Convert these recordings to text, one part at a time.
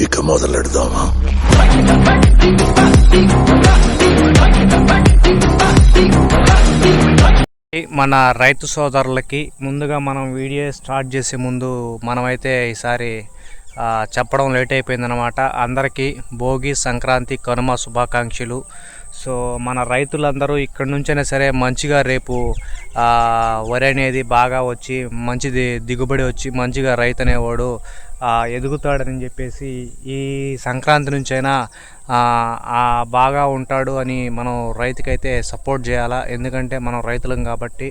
ఇక మొదలెడదామా? మన రైతు సోదరులకి ముందుగా మనం వీడియో స్టార్ట్ చేసే ముందు మనమైతే ఈసారి చెప్పడం లేట్ అయిపోయిందనమాట. అందరికీ భోగి, సంక్రాంతి, కనుమ శుభాకాంక్షలు. సో మన రైతులందరూ ఇక్కడి నుంచైనా సరే మంచిగా రేపు వరి అనేది బాగా వచ్చి మంచిది దిగుబడి వచ్చి మంచిగా రైతు అనేవాడు ఎదుగుతాడని చెప్పేసి ఈ సంక్రాంతి నుంచైనా బాగా ఉంటాడు అని మనం రైతుకైతే సపోర్ట్ చేయాలా. ఎందుకంటే మనం రైతులం కాబట్టి.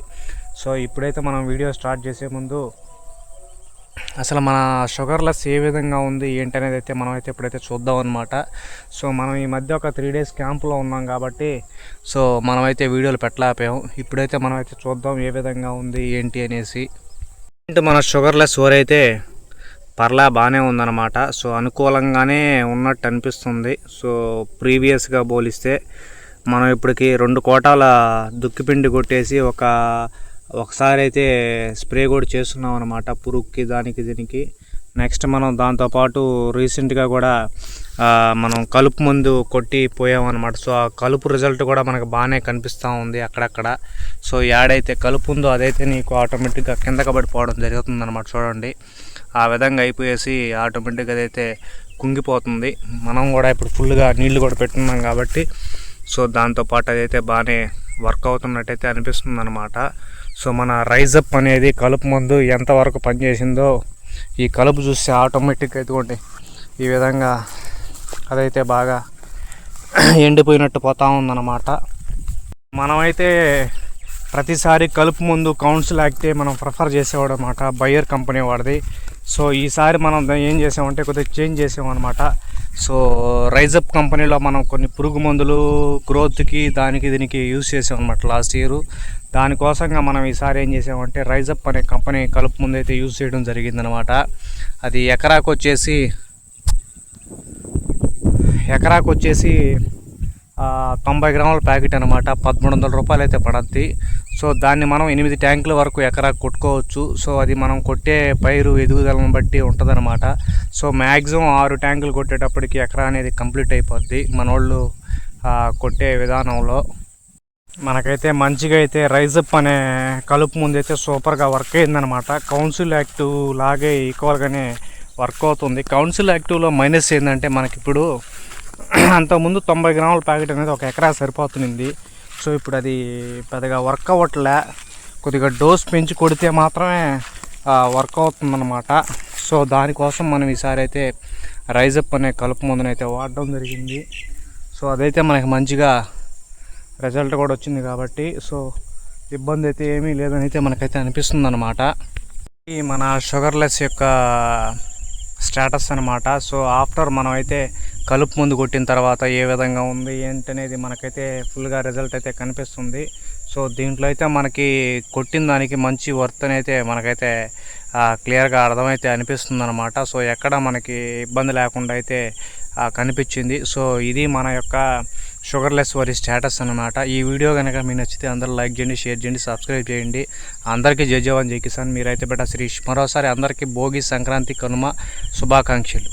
సో ఇప్పుడైతే మనం వీడియో స్టార్ట్ చేసే ముందు అసలు మన షుగర్లెస్ ఏ విధంగా ఉంది ఏంటి అనేది అయితే మనం అయితే ఇప్పుడైతే చూద్దాం అనమాట. సో మనం ఈ మధ్య ఒక 3 days క్యాంపులో ఉన్నాం కాబట్టి సో మనమైతే వీడియోలు పెట్టలేకపోయాం. ఇప్పుడైతే మనమైతే చూద్దాం ఏ విధంగా ఉంది ఏంటి అనేసి. మన షుగర్లెస్ వరి అయితే పర్లా బాగానే ఉందన్నమాట. సో అనుకూలంగానే ఉన్నట్టు అనిపిస్తుంది. సో ప్రీవియస్గా పోలిస్తే మనం ఇప్పటికి 2 కోటాల దుక్కిపిండి కొట్టేసి ఒకసారి అయితే స్ప్రే కూడా చేస్తున్నాం అనమాట పురుగుకి దానికి దీనికి. నెక్స్ట్ మనం దాంతోపాటు రీసెంట్గా కూడా మనం కలుపు మందు కొట్టి పోయామన్నమాట. సో ఆ కలుపు రిజల్ట్ కూడా మనకు బాగానే కనిపిస్తూ ఉంది అక్కడక్కడ. సో యాడైతే కలుపు ఉందో అదైతే నీకు ఆటోమేటిక్గా కిందకి పడిపోవడం జరుగుతుంది అనమాట. చూడండి ఆ విధంగా అయిపోయేసి ఆటోమేటిక్గా అదైతే కుంగిపోతుంది. మనం కూడా ఇప్పుడు ఫుల్గా నీళ్లు కూడా పెట్టున్నాం కాబట్టి సో దాంతోపాటు అదైతే బాగానే వర్క్ అవుతున్నట్టయితే అనిపిస్తుంది అనమాట. సో మన రైజప్ అనేది కలుపు మందు ఎంతవరకు పనిచేసిందో ఈ కలుపు చూస్తే ఆటోమేటిక్గా ఎదుగుండి ఈ విధంగా అదైతే బాగా ఎండిపోయినట్టు పోతూ ఉందన్నమాట. మనమైతే ప్రతిసారి కలుపు మందు కౌన్సిల్ యాక్టే మనం ప్రిఫర్ చేసేవాడు అనమాట, బయ్యర్ కంపెనీ వాడిది. సో ఈసారి మనం ఏం చేసామంటే కొద్దిగా చేంజ్ చేసామన్నమాట. సో రైజప్ కంపెనీలో మనం కొన్ని పురుగు మందులు గ్రోత్కి దానికి దీనికి యూజ్ చేసామన్నమాట లాస్ట్ ఇయర్. దానికోసంగా మనం ఈసారి ఏం చేసామంటే రైజప్ అనే కంపెనీ కలుపు మందు అయితే యూజ్ చేయడం జరిగిందనమాట. అది ఎకరాకు వచ్చేసి 90 గ్రాముల ప్యాకెట్ అనమాట. 1300 రూపాయలు అయితే పడద్ది. సో దాన్ని మనం 8 ట్యాంకుల వరకు ఎకరాకు కొట్టుకోవచ్చు. సో అది మనం కొట్టే పైరు ఎదుగుదలను బట్టి ఉంటుందన్నమాట. సో మ్యాక్సిమం 6 ట్యాంకులు కొట్టేటప్పటికి ఎకరా అనేది కంప్లీట్ అయిపోద్ది మనోళ్ళు కొట్టే విధానంలో. మనకైతే మంచిగా అయితే రైజప్ అనే కలుపు ముందు అయితే సూపర్గా వర్క్ అయిందనమాట. కౌన్సిల్ యాక్టివ్ లాగే ఈక్వల్గానే వర్క్ అవుతుంది. కౌన్సిల్ యాక్టివ్లో మైనస్ ఏంటంటే మనకిప్పుడు అంతకుముందు 90 గ్రాముల ప్యాకెట్ అనేది ఒక ఎకరా సరిపోతుంది. సో ఇప్పుడు అది పెద్దగా వర్క్ అవ్వట్లే. కొద్దిగా డోస్ పెంచి కొడితే మాత్రమే వర్క్ అవుతుందన్నమాట. సో దానికోసం మనం ఈసారి అయితే రైజప్ అనే కలుపు మందునైతే వాడడం జరిగింది. సో అదైతే మనకి మంచిగా రిజల్ట్ కూడా వచ్చింది కాబట్టి సో ఇబ్బంది అయితే ఏమీ లేదని అయితే మనకైతే అనిపిస్తుంది అనమాట. ఈ మన షుగర్లెస్ యొక్క స్టేటస్ అనమాట. సో ఆఫ్టర్ మనం అయితే కలుపు ముందు కొట్టిన తర్వాత ఏ విధంగా ఉంది ఏంటనేది మనకైతే ఫుల్గా రిజల్ట్ అయితే కనిపిస్తుంది. సో దీంట్లో అయితే మనకి కొట్టిన దానికి మంచి వర్త్ అయితే మనకైతే క్లియర్గా అర్థమైతే అనిపిస్తుంది అనమాట. సో ఎక్కడ మనకి ఇబ్బంది లేకుండా అయితే కనిపించింది. సో ఇది మన యొక్క షుగర్లెస్ వరి స్టేటస్ అనమాట. ఈ వీడియో కనుక మీకు నచ్చితే అందరూ లైక్ చేయండి, షేర్ చేయండి, సబ్స్క్రైబ్ చేయండి. అందరికీ జై జవాన్ జై కిసాన్. మీరైతే బెట శ్రీష్. మరోసారి అందరికీ భోగి, సంక్రాంతి, కనుమ శుభాకాంక్షలు.